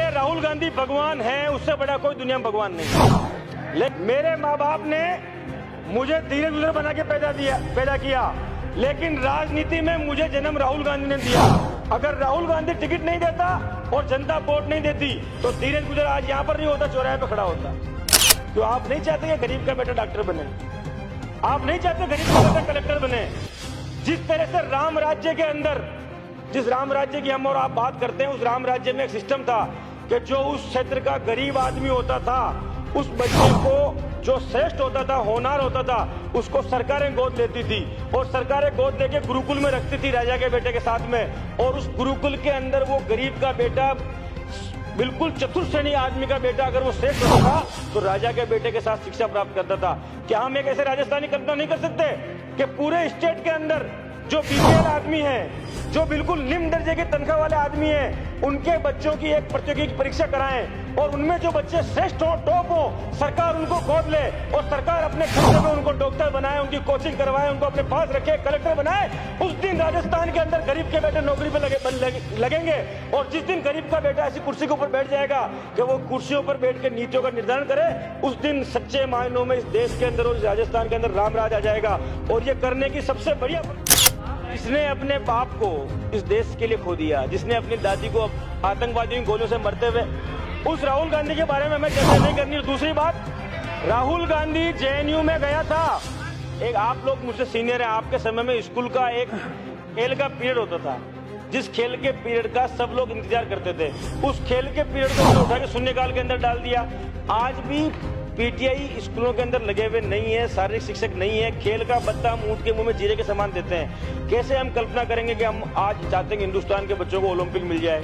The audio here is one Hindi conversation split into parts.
मेरे राहुल गांधी भगवान है, उससे बड़ा कोई दुनिया में भगवान नहीं। लेकिन मेरे माँ बाप ने मुझे धीरे धीरे बना के पैदा किया, लेकिन राजनीति में मुझे जन्म राहुल गांधी ने दिया। अगर राहुल गांधी टिकट नहीं देता और जनता वोट नहीं देती तो धीरेन्द्र गुजर आज यहाँ पर नहीं होता, चौराहे पे खड़ा होता। तो आप नहीं चाहते कि गरीब का बेटा डॉक्टर बने, आप नहीं चाहते गरीब का बेटा कलेक्टर बने। जिस तरह से राम राज्य के अंदर, जिस राम राज्य की हम और आप बात करते हैं, उस राम राज्य में एक सिस्टम था कि जो उस क्षेत्र का गरीब आदमी होता था, उस बच्चे को जो श्रेष्ठ होता था, होनहार होता था, उसको सरकारें गोद लेती थी और सरकारें गोद लेके गुरुकुल में रखती थी राजा के बेटे के साथ में। और उस गुरुकुल के अंदर वो गरीब का बेटा, बिल्कुल चतुर्थ श्रेणी आदमी का बेटा अगर वो श्रेष्ठ होता था तो राजा के बेटे के साथ शिक्षा प्राप्त करता था। क्या हम एक ऐसे राजस्थानी कल्पना नहीं कर सकते कि पूरे स्टेट के अंदर जो बीपीएल आदमी है, जो बिल्कुल निम्न दर्जे के तनख्वाह वाले आदमी हैं, उनके बच्चों की एक प्रतियोगिता परीक्षा कराएं और उनमें जो बच्चे श्रेष्ठ हो, टॉप हो, सरकार उनको गोद ले और सरकार अपने खर्चे में उनको डॉक्टर बनाए, उनकी कोचिंग करवाए, उनको अपने पास रखे, कलेक्टर बनाए। उस दिन राजस्थान के अंदर गरीब के बेटे नौकरी पे लगेंगे। और जिस दिन गरीब का बेटा ऐसी कुर्सी के ऊपर बैठ जाएगा कि वो कुर्सियों पर बैठ के नीतियों का निर्धारण करे, उस दिन सच्चे मायनों में इस देश के अंदर और इस राजस्थान के अंदर राम राज आ जाएगा। और ये करने की सबसे बढ़िया, जिसने अपने बाप को इस देश के लिए खो दिया, जिसने अपनी दादी को आतंकवादियों की गोलियों से मरते हुए, उस राहुल गांधी के बारे में हमें चर्चा नहीं करनी। दूसरी बात, राहुल गांधी जेएनयू में गया था। एक आप लोग मुझसे सीनियर हैं, आपके समय में स्कूल का एक खेल का पीरियड होता था, जिस खेल के पीरियड का सब लोग इंतजार करते थे, उस खेल के पीरियड को उठा के शून्यकाल के अंदर डाल दिया। आज भी पीटीआई स्कूलों के अंदर लगे हुए नहीं है, शारीरिक शिक्षक नहीं है, खेल का बत्ता हम ऊंट के मुंह में जीरे के समान देते हैं। कैसे हम कल्पना करेंगे कि हम आज चाहते हैं कि हिंदुस्तान के बच्चों को ओलंपिक मिल जाए?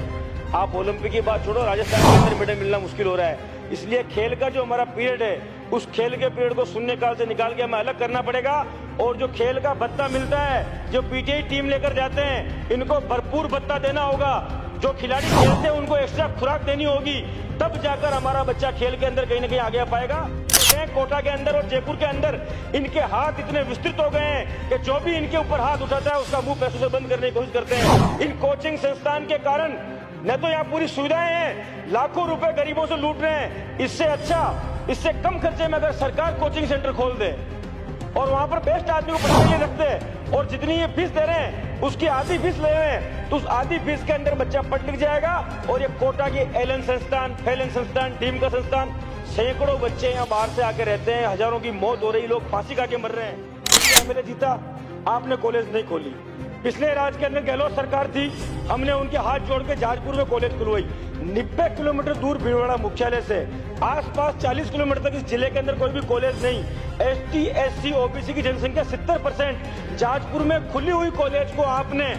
आप ओलंपिक की बात छोड़ो, राजस्थान के अंदर मेडल मिलना मुश्किल हो रहा है। इसलिए खेल का जो हमारा पीरियड है, उस खेल के पीरियड को शून्यकाल से निकाल के हमें अलग करना पड़ेगा। और जो खेल का भत्ता मिलता है, जो पीटीआई टीम लेकर जाते हैं, इनको भरपूर भत्ता देना होगा। जो खिलाड़ी खेलते हैं उनको एक्स्ट्रा खुराक देनी होगी, तब जाकर हमारा बच्चा खेल के अंदर कहीं ना कहीं आगे आ पाएगा। कोटा के अंदर और जयपुर के अंदर इनके हाथ इतने विस्तृत हो गए हैं कि जो भी इनके ऊपर हाथ उठाता है उसका मुंह पैसों से बंद करने की कोशिश करते हैं। इन कोचिंग संस्थान के कारण न तो यहाँ पूरी सुविधाएं हैं, लाखों रुपए गरीबों से लूट रहे हैं। इससे अच्छा, इससे कम खर्चे में अगर सरकार कोचिंग सेंटर खोल दे और वहां पर बेस्ट आदमी को पढ़ाने के लिए रख दे और जितनी ये फीस दे रहे हैं उसकी आधी फीस ले रहे हैं, तो उस आधी फीस के अंदर बच्चा पढ़ लिख जाएगा। और ये कोटा की एलन संस्थान, फैलन संस्थान, टीम का संस्थान, सैकड़ों बच्चे यहाँ बाहर से आके रहते हैं, हजारों की मौत हो रही, लोग फांसी खा के मर रहे हैं। एमएलए जीता, आपने कॉलेज नहीं खोली। पिछले राज के अंदर गहलोत सरकार थी, हमने उनके हाथ जोड़ के जाजपुर में कॉलेज खुलवाई। 90 किलोमीटर दूर भीलवाड़ा मुख्यालय से आसपास 40 किलोमीटर तक इस जिले के अंदर कोई भी कॉलेज नहीं। एसटी, एससी, ओबीसी की जनसंख्या 70%। जाजपुर में खुली हुई कॉलेज को आपने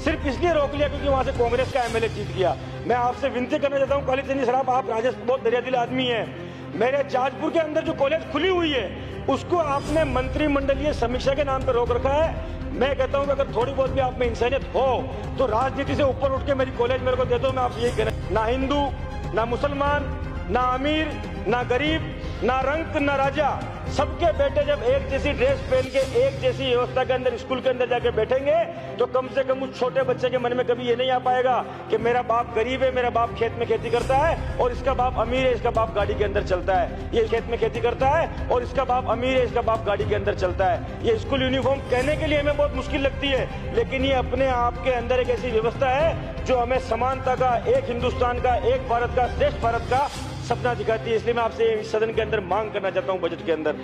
सिर्फ इसलिए रोक लिया क्योंकि वहां से कांग्रेस का एमएलए जीत गया। मैं आपसे विनती करना चाहता हूँ, काली चंदी सराफ, आप राजस्थान बहुत दरियादिल आदमी हैं, मेरे जाजपुर के अंदर जो कॉलेज खुली हुई है उसको आपने मंत्रिमंडलीय समीक्षा के नाम पर रोक रखा है। मैं कहता हूं कि अगर थोड़ी बहुत भी आप में इंसानियत हो तो राजनीति से ऊपर उठ के मेरी कॉलेज मेरे को दे दो। मैं आपसे यही कहना, ना हिंदू, ना मुसलमान, ना अमीर, ना गरीब, ना रंक, ना राजा, सबके बेटे जब एक जैसी ड्रेस पहन के एक जैसी व्यवस्था के अंदर स्कूल के अंदर जाके बैठेंगे तो कम से कम उस छोटे बच्चे के मन में कभी ये नहीं आ पाएगा कि मेरा बाप गरीब है, मेरा बाप खेत में खेती करता है और इसका बाप अमीर है, इसका बाप गाड़ी के अंदर चलता है। ये खेत में खेती करता है और इसका बाप अमीर है, इसका बाप गाड़ी के अंदर चलता है। ये स्कूल यूनिफॉर्म कहने के लिए हमें बहुत मुश्किल लगती है, लेकिन ये अपने आप के अंदर एक ऐसी व्यवस्था है जो हमें समानता का, एक हिंदुस्तान का, एक भारत का, श्रेष्ठ भारत का सपना दिखाती है। इसलिए मैं आपसे सदन के अंदर मांग करना चाहता हूं बजट के अंदर